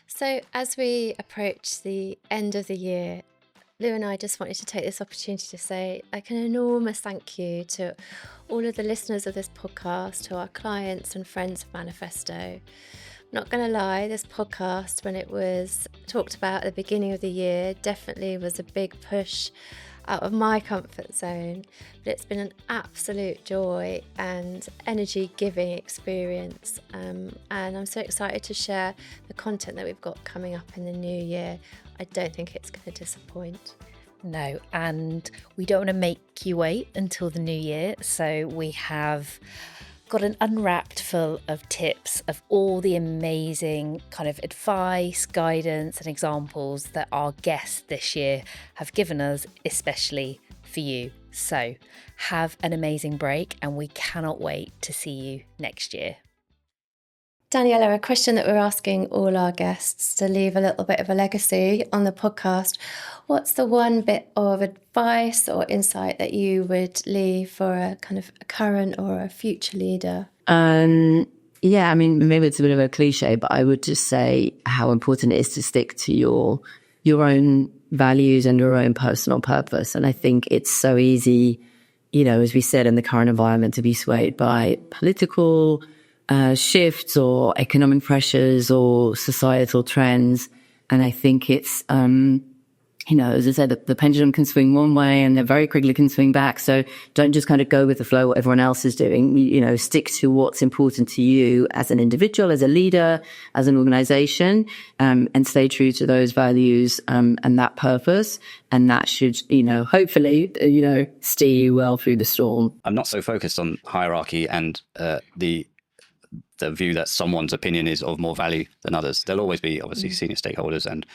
So, as we approach the end of the year, Lou and I just wanted to take this opportunity to say like an enormous thank you to all of the listeners of this podcast, to our clients and friends of Manifesto. Not going to lie, this podcast, when it was talked about at the beginning of the year, definitely was a big push out of my comfort zone. But it's been an absolute joy and energy giving experience. And I'm so excited to share the content that we've got coming up in the new year. I don't think it's going to disappoint. No, and we don't want to make you wait until the new year. So we have got an unwrapped full of tips of all the amazing kind of advice, guidance and examples that our guests this year have given us, especially for you. So have an amazing break and we cannot wait to see you next year. Daniela, a question that we're asking all our guests to leave a little bit of a legacy on the podcast. What's the one bit of advice or insight that you would leave for a kind of a current or a future leader? Yeah, I mean, maybe it's a bit of a cliche, but I would just say how important it is to stick to your own values and your own personal purpose. And I think it's so easy, as we said, in the current environment to be swayed by political shifts or economic pressures or societal trends. And I think it's, as I said, the pendulum can swing one way and it very quickly can swing back. So don't just kind of go with the flow, what everyone else is doing. Stick to what's important to you as an individual, as a leader, as an organization, and stay true to those values, and that purpose. And that should, hopefully, steer you well through the storm. I'm not so focused on hierarchy and the view that someone's opinion is of more value than others. There'll always be obviously senior stakeholders and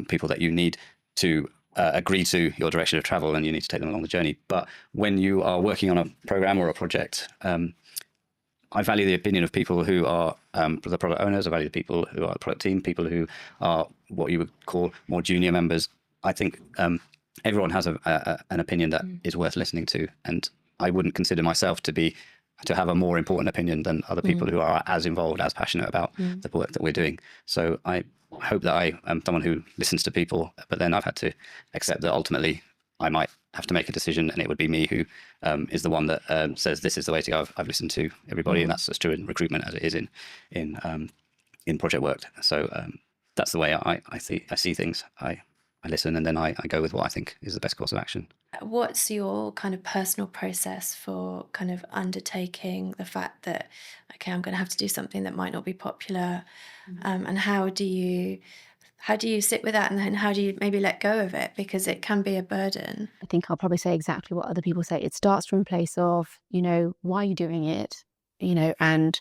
people that you need to agree to your direction of travel, and you need to take them along the journey. But when you are working on a program or a project, I value the opinion of people who are the product owners. I value the people who are the product team, people who are what you would call more junior members. I think everyone has an opinion that is worth listening to, and I wouldn't consider myself to have a more important opinion than other people who are as involved, as passionate about the work that we're doing. So I hope that I am someone who listens to people, but then I've had to accept that ultimately I might have to make a decision, and it would be me who is the one that says this is the way to go. I've listened to everybody, and that's as true in recruitment as it is in project work. So that's the way I see things. I listen, and then I go with what I think is the best course of action. What's your kind of personal process for kind of undertaking the fact that, okay, I'm going to have to do something that might not be popular, and how do you sit with that, and then how do you maybe let go of it, because it can be a burden? I think I'll probably say exactly what other people say. It starts from a place of, why are you doing it? And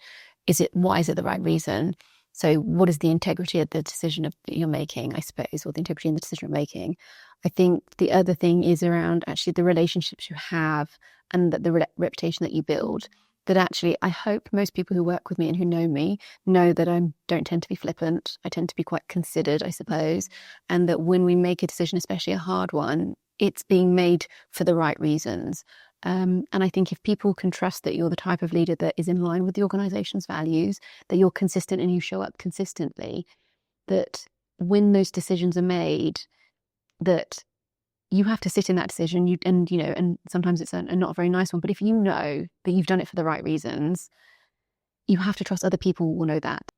why is it the right reason? So what is the integrity of the decision that you're making, I suppose, or the integrity in the decision you're making? I think the other thing is around actually the relationships you have and the reputation that you build. That actually, I hope most people who work with me and who know me know that I don't tend to be flippant. I tend to be quite considered, I suppose. And that when we make a decision, especially a hard one, it's being made for the right reasons. And I think if people can trust that you're the type of leader that is in line with the organization's values, that you're consistent and you show up consistently, that when those decisions are made, that you have to sit in that decision, and sometimes it's a not a very nice one, but if you know that you've done it for the right reasons, you have to trust other people will know that.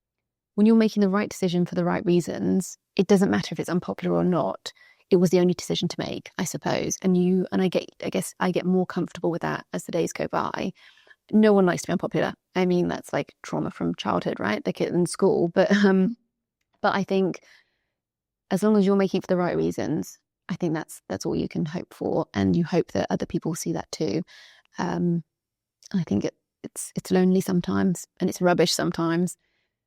When you're making the right decision for the right reasons, it doesn't matter if it's unpopular or not. It was the only decision to make, I suppose. And I guess I get more comfortable with that as the days go by. No one likes to be unpopular. I mean, that's like trauma from childhood, right? The kid in school. But I think as long as you're making it for the right reasons, I think that's all you can hope for. And you hope that other people see that too. I think it's lonely sometimes and it's rubbish sometimes,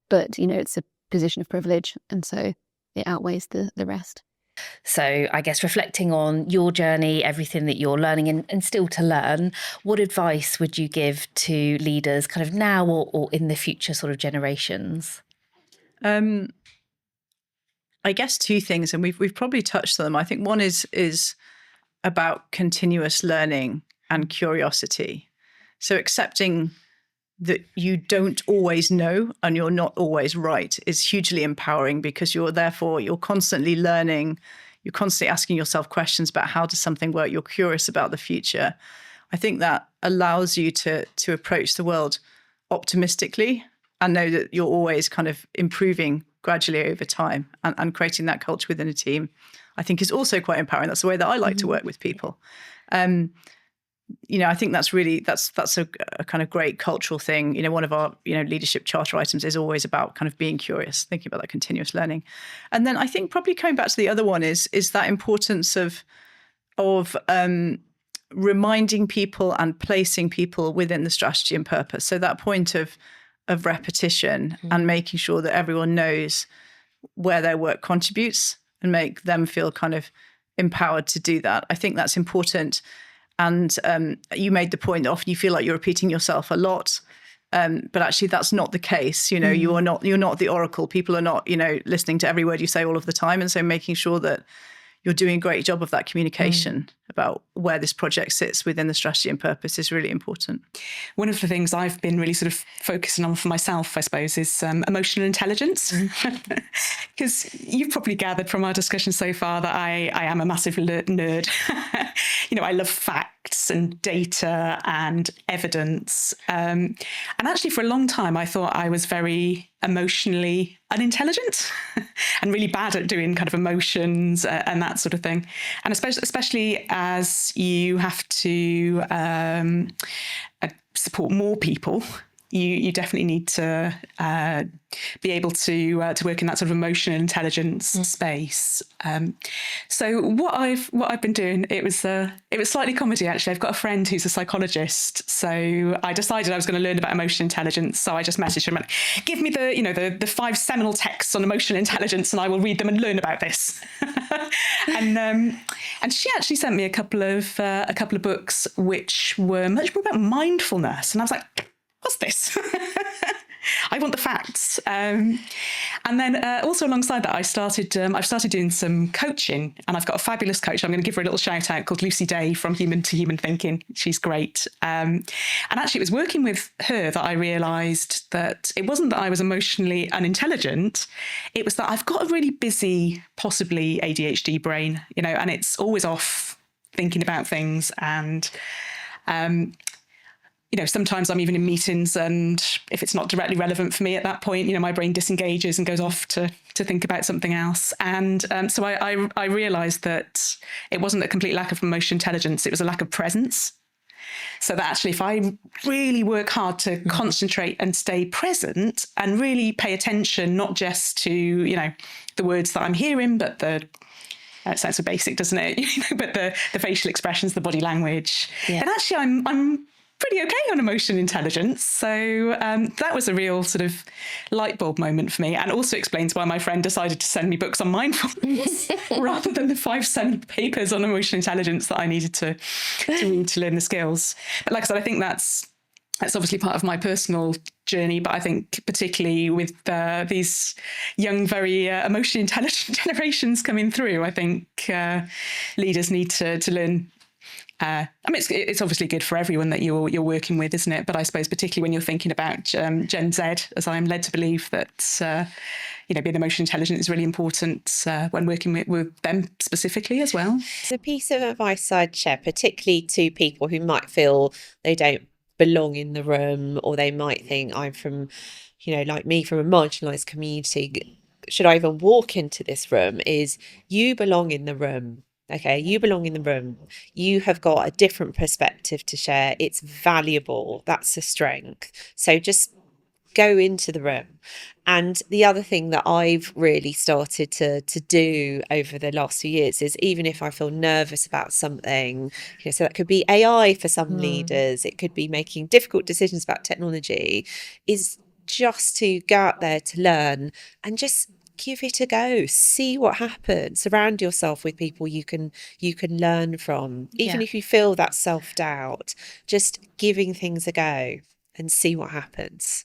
but it's a position of privilege. And so it outweighs the rest. So I guess reflecting on your journey, everything that you're learning and still to learn, what advice would you give to leaders kind of now or in the future sort of generations? I guess two things, and we've probably touched on them. I think one is about continuous learning and curiosity. So accepting that you don't always know and you're not always right is hugely empowering, because you're constantly learning, you're constantly asking yourself questions about how does something work, you're curious about the future. I think that allows you to approach the world optimistically and know that you're always kind of improving gradually over time, and creating that culture within a team, I think, is also quite empowering. That's the way that I like to work with people. I think that's a kind of great cultural thing. One of our, leadership charter items is always about kind of being curious, thinking about that continuous learning. And then I think probably coming back to the other one is that importance of reminding people and placing people within the strategy and purpose. So that point of repetition and making sure that everyone knows where their work contributes and make them feel kind of empowered to do that. I think that's important. And you made the point that often you feel like you're repeating yourself a lot, but actually that's not the case. You're not the oracle. People are not listening to every word you say all of the time, and so making sure that you're doing a great job of that communication about where this project sits within the strategy and purpose is really important. One of the things I've been really sort of focusing on for myself, I suppose, is emotional intelligence. Because you've probably gathered from our discussion so far that I am a massive nerd. I love facts and data and evidence. And actually, for a long time, I thought I was very emotionally unintelligent and really bad at doing kind of emotions and that sort of thing. And especially as you have to support more people, you definitely need to be able to work in that sort of emotional intelligence space. So what I've been doing, it was slightly comedy actually. I've got a friend who's a psychologist, so I decided I was going to learn about emotional intelligence. So I just messaged him, like, give me the 5 seminal texts on emotional intelligence, and I will read them and learn about this. and she actually sent me a couple of books which were much more about mindfulness, and I was like, what's this? I want the facts. And then also alongside that, I've started doing some coaching, and I've got a fabulous coach. I'm going to give her a little shout out, called Lucy Day from Human to Human Thinking. She's great. And actually it was working with her that I realised that it wasn't that I was emotionally unintelligent. It was that I've got a really busy, possibly ADHD brain, and it's always off thinking about things. And sometimes I'm even in meetings, and if it's not directly relevant for me at that point, my brain disengages and goes off to think about something else. And so I realised that it wasn't a complete lack of emotional intelligence, it was a lack of presence. So that actually, if I really work hard to concentrate and stay present and really pay attention, not just to, the words that I'm hearing, but it sounds so basic, doesn't it? But the facial expressions, the body language. Yeah. And actually I'm pretty okay on emotional intelligence. So that was a real sort of light bulb moment for me, and also explains why my friend decided to send me books on mindfulness rather than the 5 seminal papers on emotional intelligence that I needed to read to learn the skills. But like I said, I think that's obviously part of my personal journey, but I think particularly with these young, very emotionally intelligent generations coming through, I think leaders need to learn. It's obviously good for everyone that you're working with, isn't it? But I suppose particularly when you're thinking about Gen Z, as I'm led to believe that being emotionally intelligent is really important when working with them specifically as well. It's a piece of advice I'd share, particularly to people who might feel they don't belong in the room, or they might think, I'm from, like me, from a marginalised community. Should I even walk into this room? Is you belong in the room. Okay, you belong in the room. You have got a different perspective to share. It's valuable. That's a strength. So just go into the room. And the other thing that I've really started to do over the last few years is, even if I feel nervous about something, so that could be AI for some leaders, it could be making difficult decisions about technology, is just to go out there to learn and just give it a go, see what happens, surround yourself with people you can learn from, even if you feel that self-doubt, just giving things a go and see what happens.